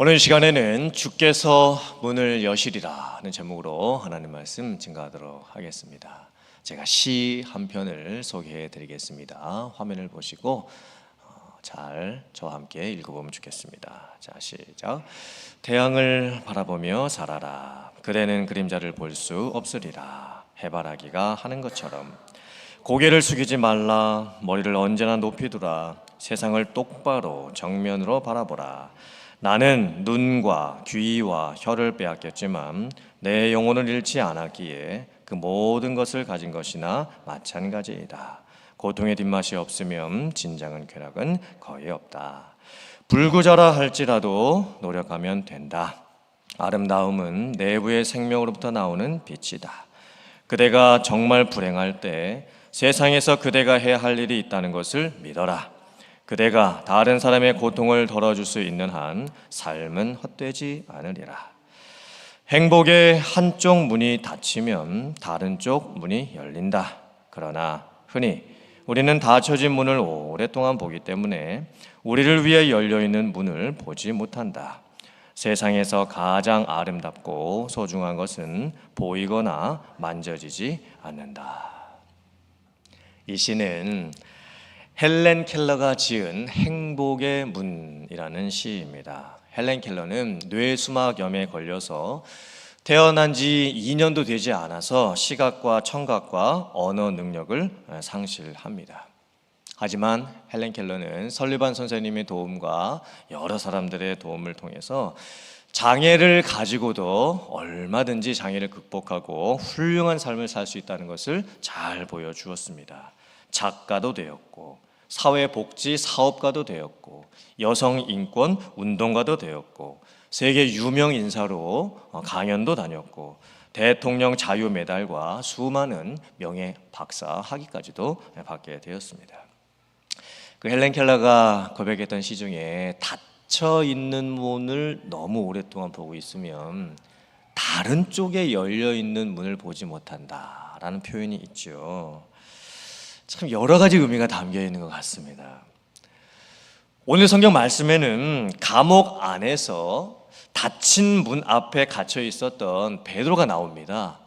오늘 시간에는 주께서 문을 여시리라 는 제목으로 하나님 말씀 증거하도록 하겠습니다. 제가 시 한 편을 소개해 드리겠습니다. 화면을 보시고 잘 저와 함께 읽어보면 좋겠습니다. 자, 시작. 태양을 바라보며 살아라. 그대는 그림자를 볼 수 없으리라. 해바라기가 하는 것처럼 고개를 숙이지 말라. 머리를 언제나 높이 두라. 세상을 똑바로 정면으로 바라보라. 나는 눈과 귀와 혀를 빼앗겼지만 내 영혼을 잃지 않았기에 그 모든 것을 가진 것이나 마찬가지이다. 고통의 뒷맛이 없으면 진정한 쾌락은 거의 없다. 불구자라 할지라도 노력하면 된다. 아름다움은 내부의 생명으로부터 나오는 빛이다. 그대가 정말 불행할 때 세상에서 그대가 해야 할 일이 있다는 것을 믿어라. 그대가 다른 사람의 고통을 덜어줄 수 있는 한 삶은 헛되지 않으리라. 행복의 한쪽 문이 닫히면 다른 쪽 문이 열린다. 그러나 흔히 우리는 닫혀진 문을 오랫동안 보기 때문에 우리를 위해 열려있는 문을 보지 못한다. 세상에서 가장 아름답고 소중한 것은 보이거나 만져지지 않는다. 이 시는 헬렌 켈러가 지은 행복의 문이라는 시입니다. 헬렌 켈러는 뇌수막염에 걸려서 태어난 지 2년도 되지 않아서 시각과 청각과 언어 능력을 상실합니다. 하지만 헬렌 켈러는 설리반 선생님의 도움과 여러 사람들의 도움을 통해서 장애를 가지고도 얼마든지 장애를 극복하고 훌륭한 삶을 살 수 있다는 것을 잘 보여주었습니다. 작가도 되었고 사회복지 사업가도 되었고 여성인권 운동가도 되었고 세계 유명 인사로 강연도 다녔고 대통령 자유 메달과 수많은 명예 박사 학위까지도 받게 되었습니다. 그 헬렌 켈러가 고백했던 시 중에 닫혀 있는 문을 너무 오랫동안 보고 있으면 다른 쪽에 열려 있는 문을 보지 못한다라는 표현이 있죠. 참 여러 가지 의미가 담겨 있는 것 같습니다. 오늘 성경 말씀에는 감옥 안에서 닫힌 문 앞에 갇혀 있었던 베드로가 나옵니다.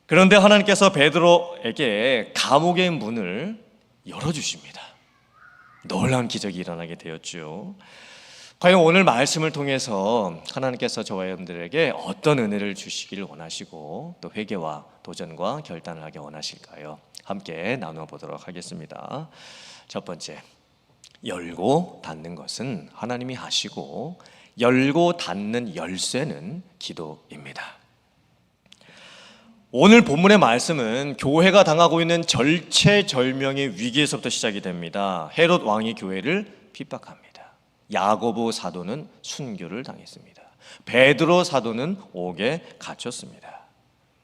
그런데 하나님께서 베드로에게 감옥의 문을 열어주십니다. 놀라운 기적이 일어나게 되었죠. 과연 오늘 말씀을 통해서 하나님께서 저와 여러분들에게 어떤 은혜를 주시기를 원하시고 또 회개와 도전과 결단을 하게 원하실까요? 함께 나눠보도록 하겠습니다. 첫 번째, 열고 닫는 것은 하나님이 하시고 열고 닫는 열쇠는 기도입니다. 오늘 본문의 말씀은 교회가 당하고 있는 절체절명의 위기에서부터 시작이 됩니다. 헤롯 왕이 교회를 핍박합니다. 야고보 사도는 순교를 당했습니다. 베드로 사도는 옥에 갇혔습니다.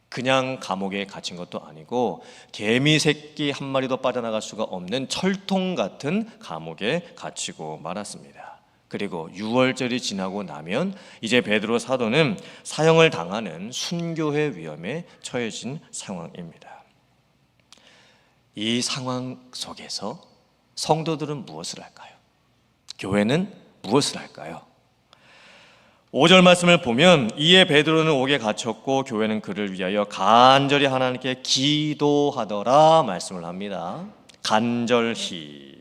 그냥 감옥에 갇힌 것도 아니고 개미 새끼 한 마리도 빠져나갈 수가 없는 철통 같은 감옥에 갇히고 말았습니다. 그리고 6월절이 지나고 나면 이제 베드로 사도는 사형을 당하는 순교의 위험에 처해진 상황입니다. 이 상황 속에서 성도들은 무엇을 할까요? 교회는 무엇을 할까요? 5절 말씀을 보면 이에 베드로는 옥에 갇혔고 교회는 그를 위하여 간절히 하나님께 기도하더라 말씀을 합니다. 간절히.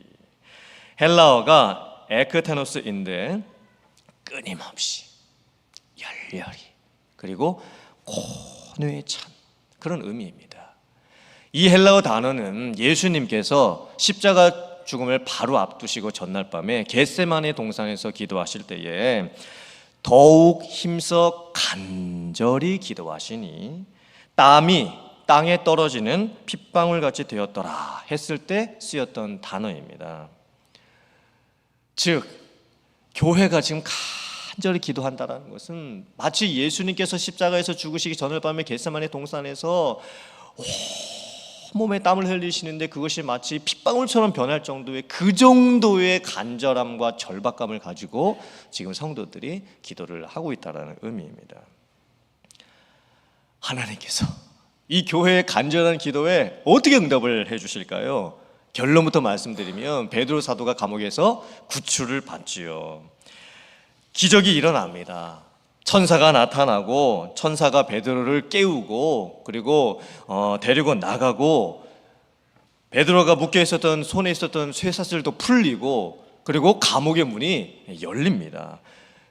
헬라어가 에크테노스인데 끊임없이, 열렬히, 그리고 고뇌에 찬 그런 의미입니다. 이 헬라어 단어는 예수님께서 십자가 죽음을 바로 앞두시고 전날 밤에 겟세마네 동산에서 기도하실 때에 더욱 힘써 간절히 기도하시니 땀이 땅에 떨어지는 핏방울같이 되었더라 했을 때 쓰였던 단어입니다. 즉 교회가 지금 간절히 기도한다는 것은 마치 예수님께서 십자가에서 죽으시기 전날 밤에 겟세마네 동산에서 몸에 땀을 흘리시는데 그것이 마치 핏방울처럼 변할 정도의 그 정도의 간절함과 절박감을 가지고 지금 성도들이 기도를 하고 있다는 의미입니다. 하나님께서 이 교회의 간절한 기도에 어떻게 응답을 해주실까요? 결론부터 말씀드리면 베드로 사도가 감옥에서 구출을 받지요. 기적이 일어납니다. 천사가 나타나고 천사가 베드로를 깨우고 그리고 데리고 나가고 베드로가 묶여 있었던 손에 있었던 쇠사슬도 풀리고 그리고 감옥의 문이 열립니다.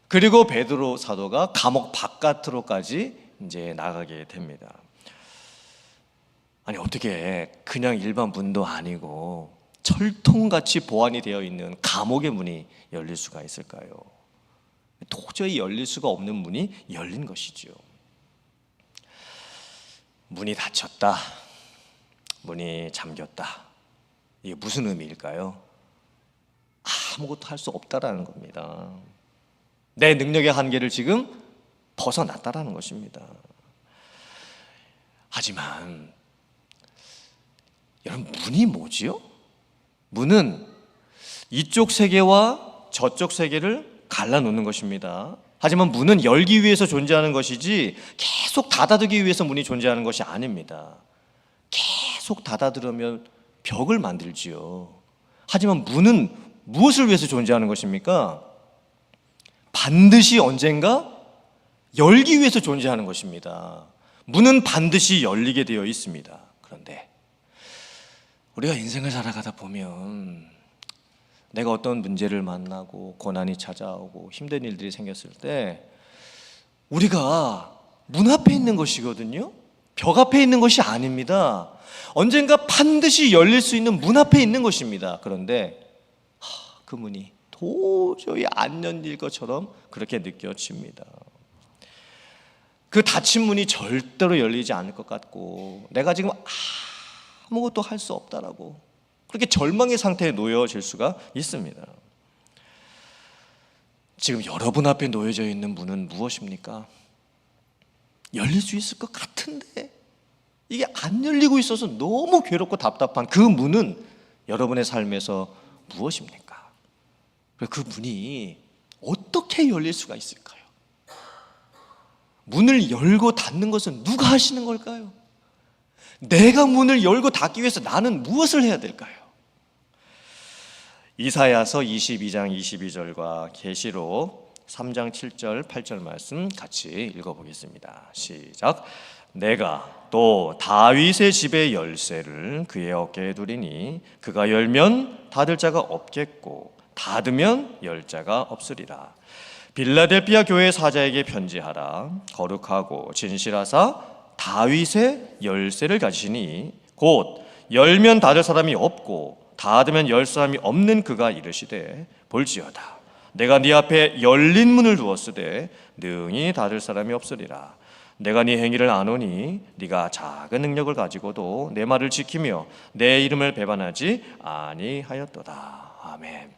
그리고 베드로 사도가 감옥 바깥으로까지 이제 나가게 됩니다. 아니 어떻게 그냥 일반 문도 아니고 철통같이 보안이 되어 있는 감옥의 문이 열릴 수가 있을까요? 도저히 열릴 수가 없는 문이 열린 것이죠. 문이 닫혔다, 문이 잠겼다. 이게 무슨 의미일까요? 아무것도 할 수 없다라는 겁니다. 내 능력의 한계를 지금 벗어났다라는 것입니다. 하지만 여러분, 문이 뭐지요? 문은 이쪽 세계와 저쪽 세계를 갈라놓는 것입니다. 하지만 문은 열기 위해서 존재하는 것이지 계속 닫아두기 위해서 문이 존재하는 것이 아닙니다. 계속 닫아두려면 벽을 만들지요. 하지만 문은 무엇을 위해서 존재하는 것입니까? 반드시 언젠가 열기 위해서 존재하는 것입니다. 문은 반드시 열리게 되어 있습니다. 그런데 우리가 인생을 살아가다 보면 내가 어떤 문제를 만나고 고난이 찾아오고 힘든 일들이 생겼을 때 우리가 문 앞에 있는 것이거든요. 벽 앞에 있는 것이 아닙니다. 언젠가 반드시 열릴 수 있는 문 앞에 있는 것입니다. 그런데 그 문이 도저히 안 열릴 것처럼 그렇게 느껴집니다. 그 닫힌 문이 절대로 열리지 않을 것 같고 내가 지금 아무것도 할 수 없다라고 그렇게 절망의 상태에 놓여질 수가 있습니다. 지금 여러분 앞에 놓여져 있는 문은 무엇입니까? 열릴 수 있을 것 같은데 이게 안 열리고 있어서 너무 괴롭고 답답한 그 문은 여러분의 삶에서 무엇입니까? 그 문이 어떻게 열릴 수가 있을까요? 문을 열고 닫는 것은 누가 하시는 걸까요? 내가 문을 열고 닫기 위해서 나는 무엇을 해야 될까요? 이사야서 22장 22절과 계시록 3장 7절 8절 말씀 같이 읽어보겠습니다. 시작. 내가 또 다윗의 집의 열쇠를 그의 어깨에 두리니 그가 열면 닫을 자가 없겠고 닫으면 열 자가 없으리라. 빌라델피아 교회 사자에게 편지하라. 거룩하고 진실하사 다윗의 열쇠를 가지시니 곧 열면 닫을 사람이 없고 닫으면 열 사람이 없는 그가 이르시되 볼지어다 내가 네 앞에 열린 문을 두었으되 능히 닫을 사람이 없으리라. 내가 네 행위를 아노니 네가 작은 능력을 가지고도 내 말을 지키며 내 이름을 배반하지 아니하였도다. 아멘.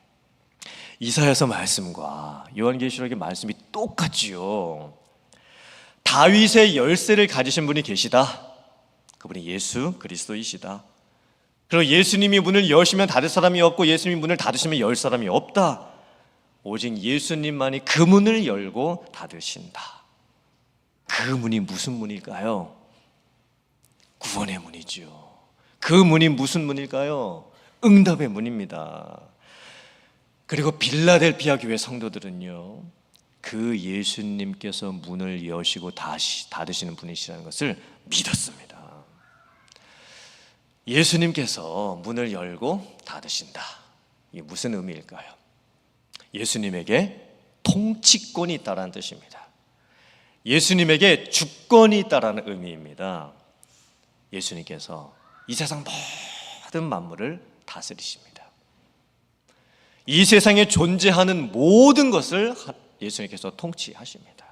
이사야서 말씀과 요한계시록의 말씀이 똑같지요. 다윗의 열쇠를 가지신 분이 계시다. 그분이 예수 그리스도이시다. 그리고 예수님이 문을 여시면 닫을 사람이 없고 예수님이 문을 닫으시면 열 사람이 없다. 오직 예수님만이 그 문을 열고 닫으신다. 그 문이 무슨 문일까요? 구원의 문이지요. 그 문이 무슨 문일까요? 응답의 문입니다. 그리고 빌라델피아 교회 성도들은요, 그 예수님께서 문을 여시고 다시 닫으시는 분이시라는 것을 믿었습니다. 예수님께서 문을 열고 닫으신다. 이게 무슨 의미일까요? 예수님에게 통치권이 있다는 뜻입니다. 예수님에게 주권이 있다는 의미입니다. 예수님께서 이 세상 모든 만물을 다스리십니다. 이 세상에 존재하는 모든 것을 예수님께서 통치하십니다.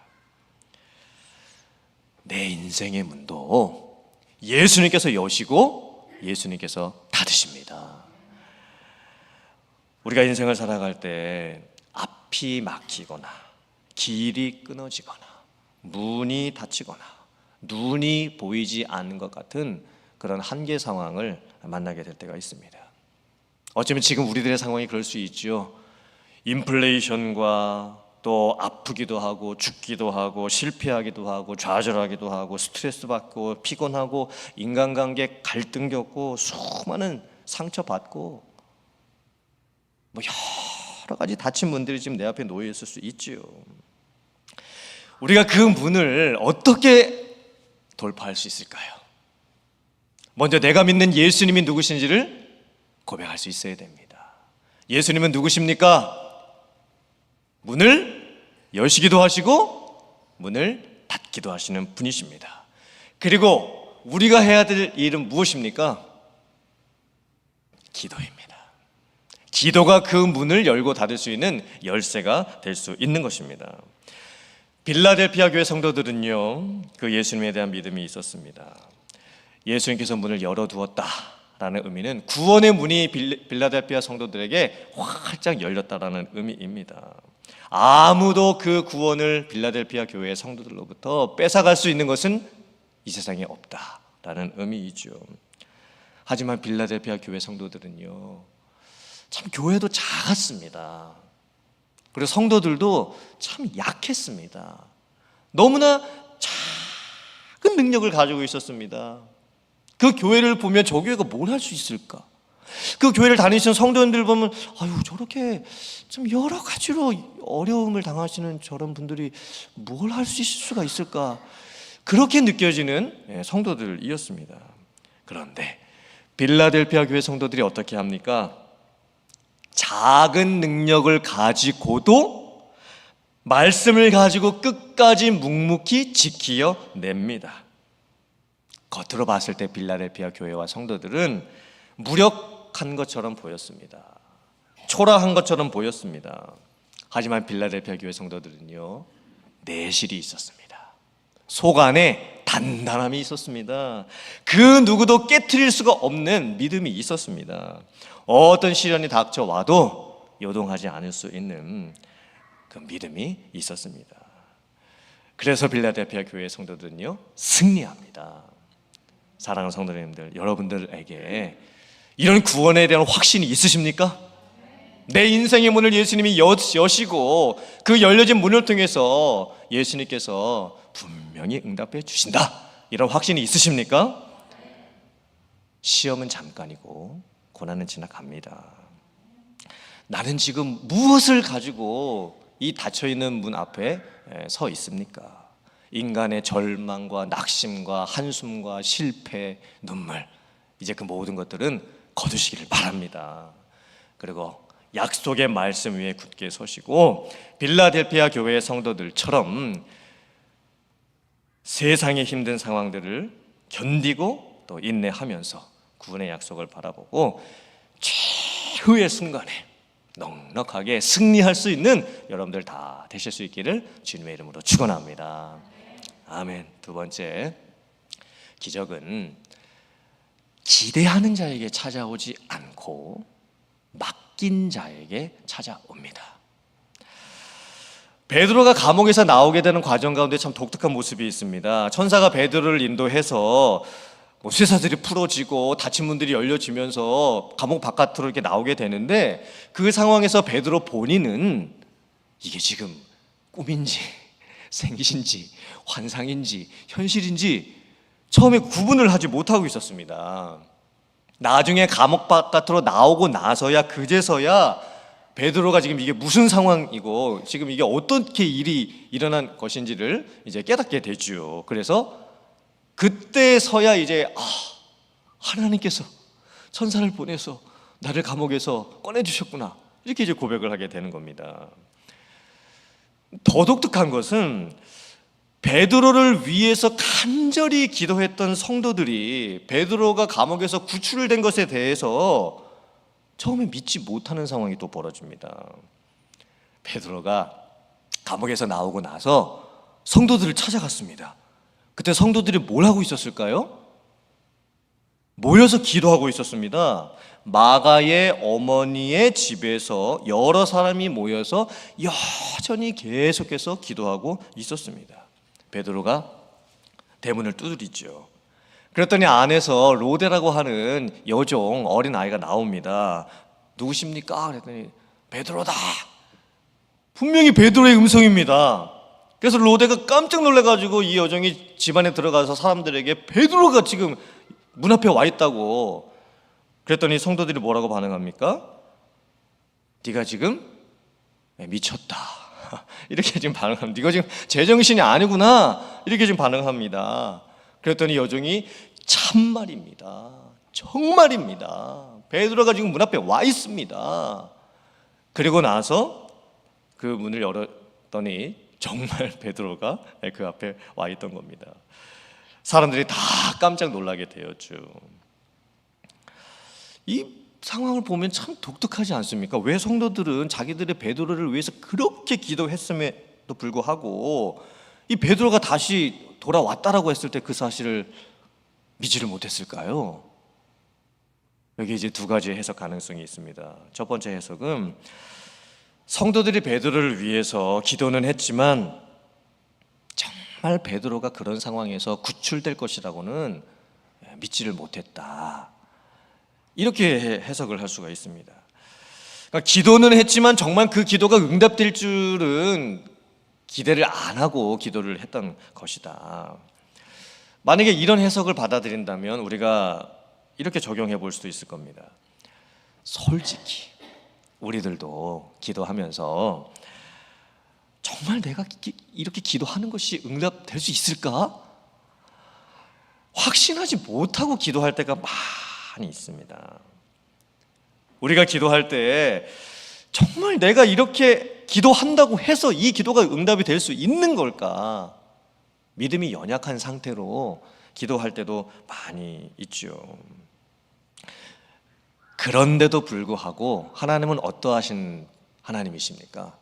내 인생의 문도 예수님께서 여시고 예수님께서 닫으십니다. 우리가 인생을 살아갈 때 앞이 막히거나 길이 끊어지거나 문이 닫히거나 눈이 보이지 않는 것 같은 그런 한계 상황을 만나게 될 때가 있습니다. 어쩌면 지금 우리들의 상황이 그럴 수 있죠. 인플레이션과 또 아프기도 하고 죽기도 하고 실패하기도 하고 좌절하기도 하고 스트레스 받고 피곤하고 인간관계 갈등 겪고 수많은 상처받고 뭐 여러 가지 닫힌 문들이 지금 내 앞에 놓여 있을 수 있지요. 우리가 그 문을 어떻게 돌파할 수 있을까요? 먼저 내가 믿는 예수님이 누구신지를 고백할 수 있어야 됩니다. 예수님은 누구십니까? 문을 여시기도 하시고 문을 닫기도 하시는 분이십니다. 그리고 우리가 해야 될 일은 무엇입니까? 기도입니다. 기도가 그 문을 열고 닫을 수 있는 열쇠가 될 수 있는 것입니다. 빌라델피아 교회 성도들은요, 그 예수님에 대한 믿음이 있었습니다. 예수님께서 문을 열어두었다라는 의미는 구원의 문이 빌라델피아 성도들에게 활짝 열렸다라는 의미입니다. 아무도 그 구원을 빌라델피아 교회의 성도들로부터 뺏어갈 수 있는 것은 이 세상에 없다라는 의미이죠. 하지만 빌라델피아 교회 성도들은요, 참 교회도 작았습니다. 그리고 성도들도 참 약했습니다. 너무나 작은 능력을 가지고 있었습니다. 그 교회를 보면 저 교회가 뭘 할 수 있을까? 그 교회를 다니시는 성도님들 보면 아유, 저렇게 좀 여러 가지로 어려움을 당하시는 저런 분들이 뭘 할 수 있을 수가 있을까? 그렇게 느껴지는 성도들이었습니다. 그런데 빌라델피아 교회 성도들이 어떻게 합니까? 작은 능력을 가지고도 말씀을 가지고 끝까지 묵묵히 지키어 냅니다. 겉으로 봤을 때 빌라델피아 교회와 성도들은 무력한 것처럼 보였습니다. 초라한 것처럼 보였습니다. 하지만 빌라델피아 교회 성도들은요, 내실이 있었습니다. 속 안에 단단함이 있었습니다. 그 누구도 깨트릴 수가 없는 믿음이 있었습니다. 어떤 시련이 닥쳐와도 요동하지 않을 수 있는 그 믿음이 있었습니다. 그래서 빌라델피아 교회 성도들은요, 승리합니다. 사랑하는 성도님들, 여러분들에게 이런 구원에 대한 확신이 있으십니까? 내 인생의 문을 예수님이 여시고 그 열려진 문을 통해서 예수님께서 분명히 응답해 주신다, 이런 확신이 있으십니까? 시험은 잠깐이고 고난은 지나갑니다. 나는 지금 무엇을 가지고 이 닫혀있는 문 앞에 서 있습니까? 인간의 절망과 낙심과 한숨과 실패, 눈물, 이제 그 모든 것들은 거두시기를 바랍니다. 그리고 약속의 말씀 위에 굳게 서시고 빌라델피아 교회의 성도들처럼 세상의 힘든 상황들을 견디고 또 인내하면서 구원의 약속을 바라보고 최후의 순간에 넉넉하게 승리할 수 있는 여러분들 다 되실 수 있기를 주님의 이름으로 축원합니다. 아멘. 두 번째, 기적은 기대하는 자에게 찾아오지 않고 맡긴 자에게 찾아옵니다. 베드로가 감옥에서 나오게 되는 과정 가운데 참 독특한 모습이 있습니다. 천사가 베드로를 인도해서 쇠사슬이 풀어지고 닫힌 문들이 열려지면서 감옥 바깥으로 이렇게 나오게 되는데, 그 상황에서 베드로 본인은 이게 지금 꿈인지 생신지 환상인지 현실인지 처음에 구분을 하지 못하고 있었습니다. 나중에 감옥 바깥으로 나오고 나서야, 그제서야 베드로가 지금 이게 무슨 상황이고 지금 이게 어떻게 일이 일어난 것인지를 이제 깨닫게 되죠. 그래서 그때서야 이제 하나님께서 천사를 보내서 나를 감옥에서 꺼내주셨구나, 이렇게 이제 고백을 하게 되는 겁니다. 더 독특한 것은 베드로를 위해서 간절히 기도했던 성도들이 베드로가 감옥에서 구출된 것에 대해서 처음에 믿지 못하는 상황이 또 벌어집니다. 베드로가 감옥에서 나오고 나서 성도들을 찾아갔습니다. 그때 성도들이 뭘 하고 있었을까요? 모여서 기도하고 있었습니다. 마가의 어머니의 집에서 여러 사람이 모여서 여전히 계속해서 기도하고 있었습니다. 베드로가 대문을 두드리죠. 그랬더니 안에서 로데라고 하는 여종 어린 아이가 나옵니다. 누구십니까? 그랬더니 베드로다. 분명히 베드로의 음성입니다. 그래서 로데가 깜짝 놀라가지고 이 여종이 집안에 들어가서 사람들에게 베드로가 지금 문 앞에 와 있다고. 그랬더니 성도들이 뭐라고 반응합니까? 네가 지금 미쳤다. 이렇게 지금 반응합니다. 이거 지금 제정신이 아니구나. 이렇게 지금 반응합니다. 그랬더니 여종이 참말입니다. 정말입니다. 베드로가 지금 문 앞에 와 있습니다. 그리고 나서 그 문을 열었더니 정말 베드로가 그 앞에 와 있던 겁니다. 사람들이 다 깜짝 놀라게 되었죠. 이 상황을 보면 참 독특하지 않습니까? 왜 성도들은 자기들의 베드로를 위해서 그렇게 기도했음에도 불구하고 이 베드로가 다시 돌아왔다라고 했을 때 그 사실을 믿지를 못했을까요? 여기 이제 두 가지 해석 가능성이 있습니다. 첫 번째 해석은 성도들이 베드로를 위해서 기도는 했지만 정말 베드로가 그런 상황에서 구출될 것이라고는 믿지를 못했다. 이렇게 해석을 할 수가 있습니다. 그러니까 기도는 했지만 정말 그 기도가 응답될 줄은 기대를 안 하고 기도를 했던 것이다. 만약에 이런 해석을 받아들인다면 우리가 이렇게 적용해 볼 수도 있을 겁니다. 솔직히 우리들도 기도하면서 정말 내가 이렇게 기도하는 것이 응답될 수 있을까? 확신하지 못하고 기도할 때가 많이 있습니다. 우리가 기도할 때 정말 내가 이렇게 기도한다고 해서 이 기도가 응답이 될 수 있는 걸까? 믿음이 연약한 상태로 기도할 때도 많이 있죠. 그런데도 불구하고 하나님은 어떠하신 하나님이십니까?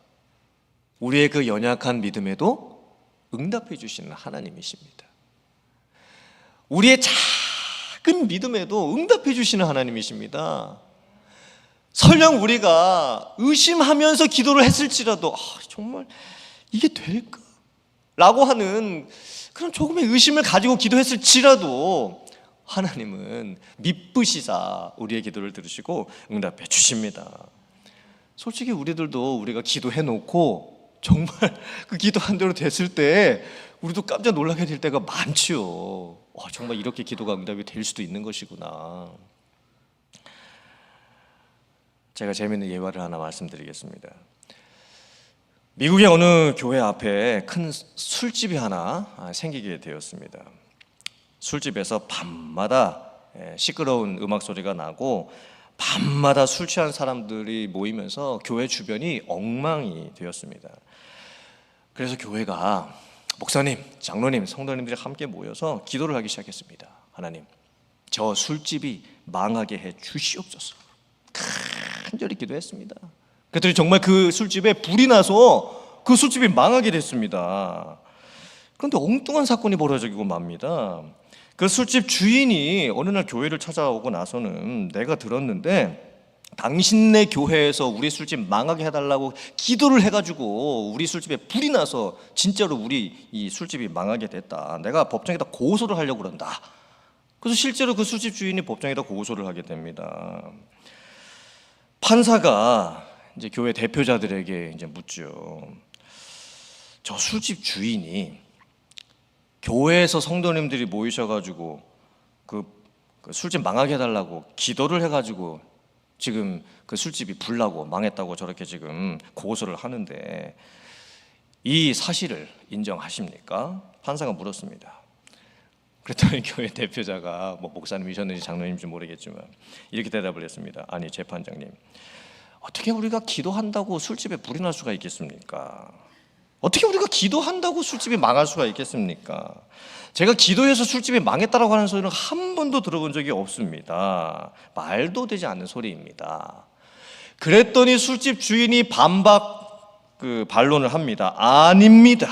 우리의 그 연약한 믿음에도 응답해 주시는 하나님이십니다. 우리의 작은 믿음에도 응답해 주시는 하나님이십니다. 설령 우리가 의심하면서 기도를 했을지라도 정말 이게 될까? 라고 하는 그런 조금의 의심을 가지고 기도했을지라도 하나님은 미쁘시사 우리의 기도를 들으시고 응답해 주십니다. 솔직히 우리들도 우리가 기도해 놓고 정말 그 기도한 대로 됐을 때 우리도 깜짝 놀라게 될 때가 많지요. 정말 이렇게 기도가 응답이 될 수도 있는 것이구나. 제가 재미있는 예화를 하나 말씀드리겠습니다. 미국의 어느 교회 앞에 큰 술집이 하나 생기게 되었습니다. 술집에서 밤마다 시끄러운 음악 소리가 나고 밤마다 술 취한 사람들이 모이면서 교회 주변이 엉망이 되었습니다. 그래서 교회가 목사님, 장로님, 성도님들이 함께 모여서 기도를 하기 시작했습니다. 하나님, 저 술집이 망하게 해 주시옵소서. 간절히 기도했습니다. 그랬더니 정말 그 술집에 불이 나서 그 술집이 망하게 됐습니다. 그런데 엉뚱한 사건이 벌어지고 맙니다. 그 술집 주인이 어느 날 교회를 찾아오고 나서는 내가 들었는데 당신네 교회에서 우리 술집 망하게 해달라고 기도를 해가지고 우리 술집에 불이 나서 진짜로 우리 이 술집이 망하게 됐다. 내가 법정에다 고소를 하려고 그런다. 그래서 실제로 그 술집 주인이 법정에다 고소를 하게 됩니다. 판사가 이제 교회 대표자들에게 이제 묻죠. 저 술집 주인이 교회에서 성도님들이 모이셔가지고 그 술집 망하게 해달라고 기도를 해가지고 지금 그 술집이 불나고 망했다고 저렇게 지금 고소를 하는데 이 사실을 인정하십니까? 판사가 물었습니다. 그랬더니 교회 대표자가 목사님이셨는지 장로님인지 모르겠지만 이렇게 대답을 했습니다. 아니 재판장님, 어떻게 우리가 기도한다고 술집에 불이 날 수가 있겠습니까? 어떻게 우리가 기도한다고 술집이 망할 수가 있겠습니까? 제가 기도해서 술집이 망했다라고 하는 소리는 한 번도 들어본 적이 없습니다. 말도 되지 않는 소리입니다. 그랬더니 술집 주인이 반론을 합니다. 아닙니다.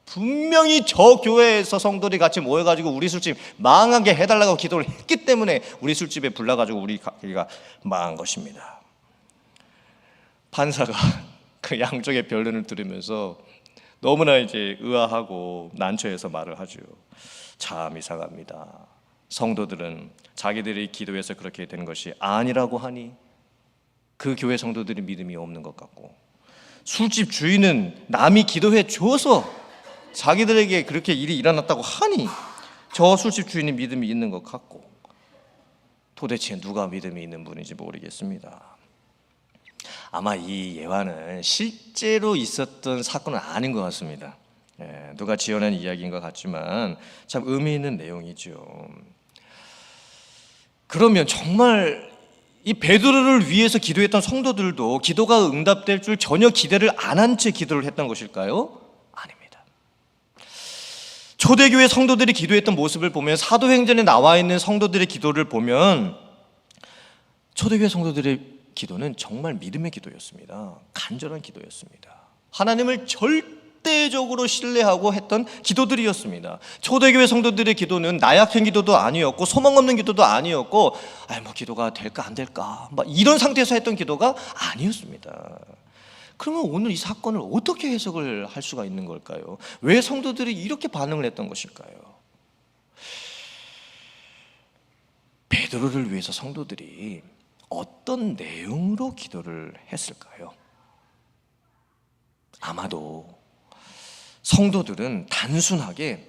분명히 저 교회에서 성도들이 같이 모여가지고 우리 술집 망하게 해달라고 기도를 했기 때문에 우리 술집에 불나가지고 우리가 망한 것입니다. 판사가 그 양쪽의 변론을 들으면서 너무나 이제 의아하고 난처해서 말을 하죠. 참 이상합니다. 성도들은 자기들이 기도해서 그렇게 된 것이 아니라고 하니 그 교회 성도들이 믿음이 없는 것 같고, 술집 주인은 남이 기도해 줘서 자기들에게 그렇게 일이 일어났다고 하니 저 술집 주인이 믿음이 있는 것 같고, 도대체 누가 믿음이 있는 분인지 모르겠습니다. 아마 이 예화는 실제로 있었던 사건은 아닌 것 같습니다. 누가 지어낸 이야기인 것 같지만 참 의미 있는 내용이죠. 그러면 정말 이 베드로를 위해서 기도했던 성도들도 기도가 응답될 줄 전혀 기대를 안 한 채 기도를 했던 것일까요? 아닙니다. 초대교회 성도들이 기도했던 모습을 보면, 사도행전에 나와 있는 성도들의 기도를 보면 초대교회 성도들의 기도는 정말 믿음의 기도였습니다. 간절한 기도였습니다. 하나님을 절대적으로 신뢰하고 했던 기도들이었습니다. 초대교회 성도들의 기도는 나약한 기도도 아니었고 소망 없는 기도도 아니었고 뭐 기도가 될까 안 될까 막 이런 상태에서 했던 기도가 아니었습니다. 그러면 오늘 이 사건을 어떻게 해석을 할 수가 있는 걸까요? 왜 성도들이 이렇게 반응을 했던 것일까요? 베드로를 위해서 성도들이 어떤 내용으로 기도를 했을까요? 아마도 성도들은 단순하게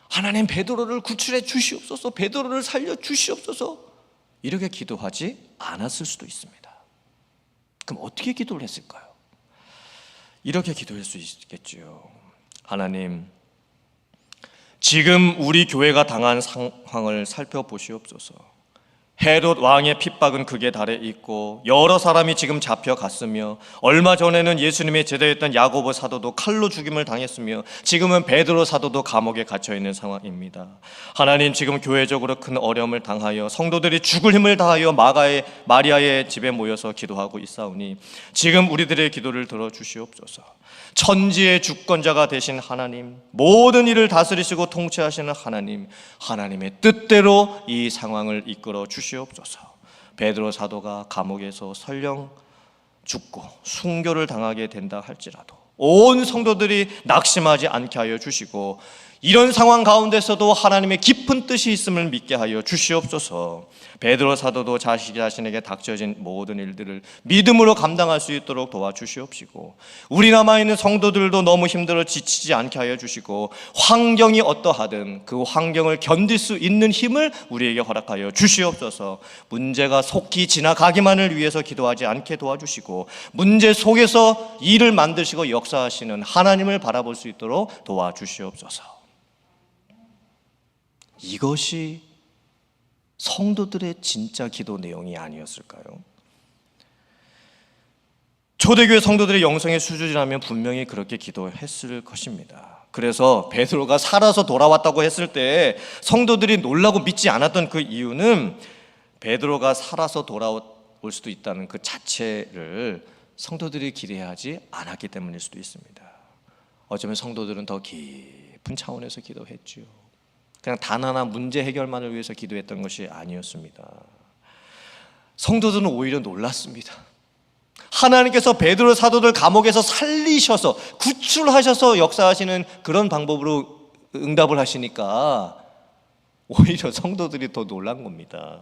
하나님 베드로를 구출해 주시옵소서, 베드로를 살려 주시옵소서 이렇게 기도하지 않았을 수도 있습니다. 그럼 어떻게 기도를 했을까요? 이렇게 기도할 수 있겠죠. 하나님, 지금 우리 교회가 당한 상황을 살펴보시옵소서. 헤롯 왕의 핍박은 극에 달해 있고 여러 사람이 지금 잡혀갔으며 얼마 전에는 예수님의 제자였던 야고보 사도도 칼로 죽임을 당했으며 지금은 베드로 사도도 감옥에 갇혀있는 상황입니다. 하나님, 지금 교회적으로 큰 어려움을 당하여 성도들이 죽을 힘을 다하여 마리아의 집에 모여서 기도하고 있사오니 지금 우리들의 기도를 들어주시옵소서. 천지의 주권자가 되신 하나님, 모든 일을 다스리시고 통치하시는 하나님, 하나님의 뜻대로 이 상황을 이끌어 주시옵소서. 베드로 사도가 감옥에서 설령 죽고 순교를 당하게 된다 할지라도 온 성도들이 낙심하지 않게 하여 주시고 이런 상황 가운데서도 하나님의 깊은 뜻이 있음을 믿게 하여 주시옵소서. 베드로 사도도 자신에게 닥쳐진 모든 일들을 믿음으로 감당할 수 있도록 도와주시옵시고 우리 남아있는 성도들도 너무 힘들어 지치지 않게 하여 주시고 환경이 어떠하든 그 환경을 견딜 수 있는 힘을 우리에게 허락하여 주시옵소서. 문제가 속히 지나가기만을 위해서 기도하지 않게 도와주시고 문제 속에서 일을 만드시고 역사하시는 하나님을 바라볼 수 있도록 도와주시옵소서. 이것이 성도들의 진짜 기도 내용이 아니었을까요? 초대교회 성도들의 영성의 수준이라면 분명히 그렇게 기도했을 것입니다. 그래서 베드로가 살아서 돌아왔다고 했을 때 성도들이 놀라고 믿지 않았던 그 이유는 베드로가 살아서 돌아올 수도 있다는 그 자체를 성도들이 기대하지 않았기 때문일 수도 있습니다. 어쩌면 성도들은 더 깊은 차원에서 기도했죠. 그냥 단 하나 문제 해결만을 위해서 기도했던 것이 아니었습니다. 성도들은 오히려 놀랐습니다. 하나님께서 베드로 사도들 감옥에서 살리셔서 구출하셔서 역사하시는 그런 방법으로 응답을 하시니까 오히려 성도들이 더 놀란 겁니다.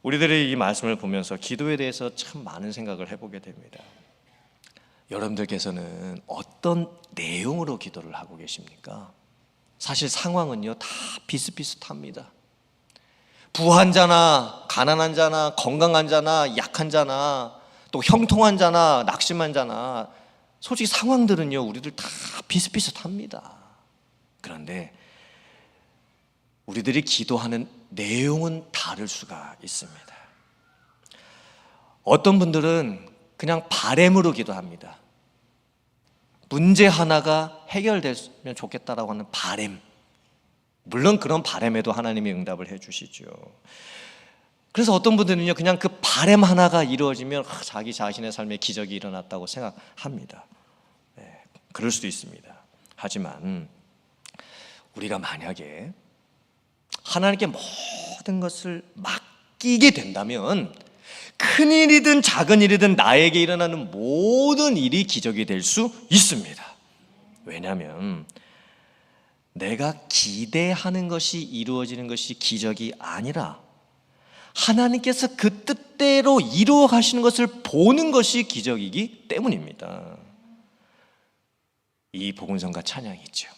우리들이 이 말씀을 보면서 기도에 대해서 참 많은 생각을 해보게 됩니다. 여러분들께서는 어떤 내용으로 기도를 하고 계십니까? 사실 상황은요 다 비슷비슷합니다. 부한 자나 가난한 자나 건강한 자나 약한 자나 또 형통한 자나 낙심한 자나 솔직히 상황들은요 우리들 다 비슷비슷합니다. 그런데 우리들이 기도하는 내용은 다를 수가 있습니다. 어떤 분들은 그냥 바램으로 기도합니다. 문제 하나가 해결됐으면 좋겠다라고 하는 바램. 물론 그런 바램에도 하나님이 응답을 해주시죠. 그래서 어떤 분들은요 그냥 그 바램 하나가 이루어지면 자기 자신의 삶에 기적이 일어났다고 생각합니다. 그럴 수도 있습니다. 하지만 우리가 만약에 하나님께 모든 것을 맡기게 된다면 큰 일이든 작은 일이든 나에게 일어나는 모든 일이 기적이 될 수 있습니다. 왜냐하면 내가 기대하는 것이 이루어지는 것이 기적이 아니라 하나님께서 그 뜻대로 이루어 가시는 것을 보는 것이 기적이기 때문입니다. 이 복음성가 찬양이 있죠.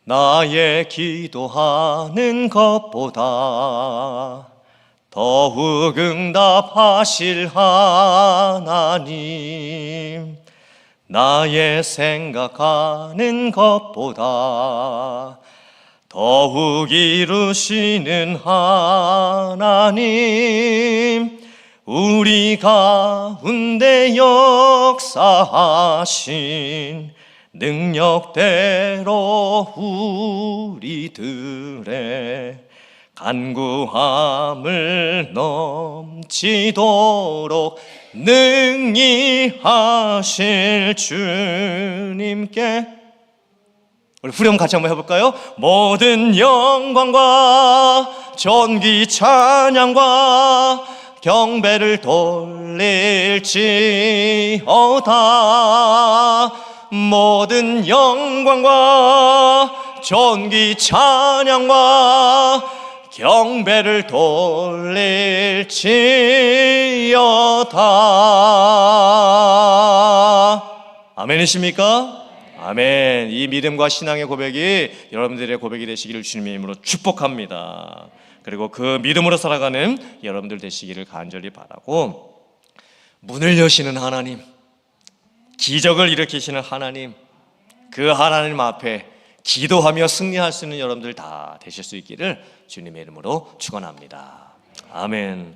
나의 기도하는 것보다 더욱 응답하실 하나님, 나의 생각하는 것보다 더욱 이루시는 하나님, 우리 가운데 역사하신 능력대로 우리들의 간구함을 넘치도록 능히 하실 주님께, 우리 후렴 같이 한번 해볼까요? 모든 영광과 존귀 찬양과 경배를 돌릴지어다. 모든 영광과 존귀 찬양과 경배를 돌릴지어다. 아멘이십니까? 아멘. 이 믿음과 신앙의 고백이 여러분들의 고백이 되시기를 주님의 이름으로 축복합니다. 그리고 그 믿음으로 살아가는 여러분들 되시기를 간절히 바라고, 문을 여시는 하나님, 기적을 일으키시는 하나님, 그 하나님 앞에 기도하며 승리할 수 있는 여러분들 다 되실 수 있기를 주님의 이름으로 축원합니다. 아멘.